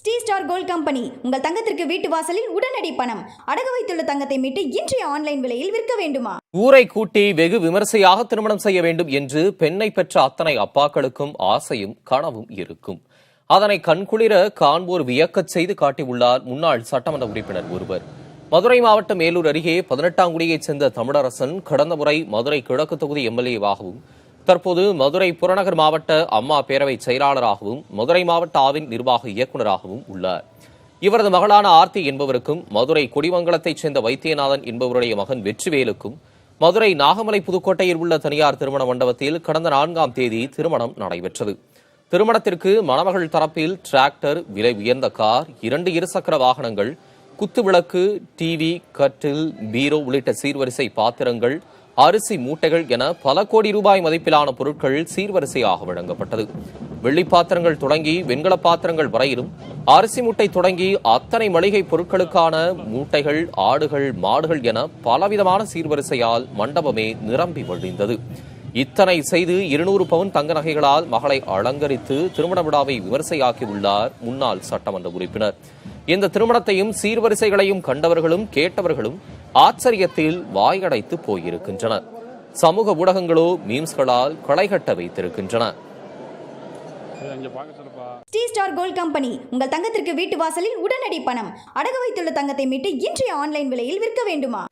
Sri star gold company உங்கள் தங்கத்திற்கு வீட்டு வாசலில் உடனடி பணம். அடகு வைத்துள்ள தங்கத்தை மீட்டு இன்றைய ஆன்லைன் விலையில் விற்க வேண்டுமா? ஊரை கூட்டி வெகு விமர்சையாக திருமணம் செய்ய வேண்டும் என்று பெண்ணை பெற்ற அத்தனை அப்பாக்களுக்கும் ஆசையும் கனவும் இருக்கும். அதனை கண்குளிர காண்போர் வியக்கச் செய்து காட்டியுள்ளார் முன்னாள் சட்டமன்ற உறுப்பினர் ஒருவர். மதுரை மாவட்டம் மேலூர் அருகே 18ஆம் குடியைச் சேர்ந்த தமிழரசன் கடந்த முறை மதுரை கிழக்கு தொகுதி எம்எல்ஏவாகவும் தற்போது மதுரை புறநகர் மாவட்ட அம்மா பேரவை செயலாளராகவும் மதுரை மாவட்ட ஆவின் நிர்வாக இயக்குநராகவும் உள்ளார். இவரது மகளான ஆர்த்தி என்பவருக்கும் மதுரை கொடிமங்கலத்தைச் சேர்ந்த வைத்தியநாதன் என்பவருடைய மகன் வெற்றிவேலுக்கும் மதுரை நாகமலை புதுக்கோட்டையில் உள்ள தனியார் திருமண மண்டபத்தில் கடந்த 4ஆம் தேதி திருமணம் நடைபெற்றது. திருமணத்திற்கு மணமகள் தரப்பில் டிராக்டர், விலை உயர்ந்த கார், 2 இருசக்கர வாகனங்கள், குத்துவிளக்கு, டிவி, கட்டில், பீரோ உள்ளிட்ட சீர்வரிசை பாத்திரங்கள், அரிசி மூட்டைகள் என பல கோடி ரூபாய் மதிப்பிலான பொருட்கள் சீர்வரிசையாக வழங்கப்பட்டது. வெள்ளி பாத்திரங்கள் தொடங்கி வெண்கல பாத்திரங்கள் வரையிலும், அரிசி மூட்டை தொடங்கி அத்தனை மளிகை பொருட்களுக்கான மூட்டைகள், ஆடுகள், மாடுகள் என பலவிதமான சீர்வரிசையால் மண்டபமே நிரம்பி வழிந்தது. இத்தனை செய்து 200 பவுன் தங்க நகைகளால் மகளை அலங்கரித்து திருமண விழாவை விமர்சையாக்கியுள்ளார் முன்னாள் சட்டமன்ற உறுப்பினர். இந்த திருமணத்தையும் சீர்வரிசைகளையும் கண்டவர்களும் கேட்டவர்களும் ஆச்சரியத்தில் வாயடைத்து போயிருக்கின்றனர். சமூக ஊடகங்களோ மீம்ஸ்களால் களைகட்ட வைத்திருக்கின்றன. ஸ்ரீ ஸ்டார் கோல்ட் கம்பெனி உங்கள் தங்கத்திற்கு வீட்டு வாசலில் உடனடி பணம். அடகு வைத்துள்ள தங்கத்தை மீட்டு இன்றைய ஆன்லைன் விலையில் விற்க வேண்டுமா?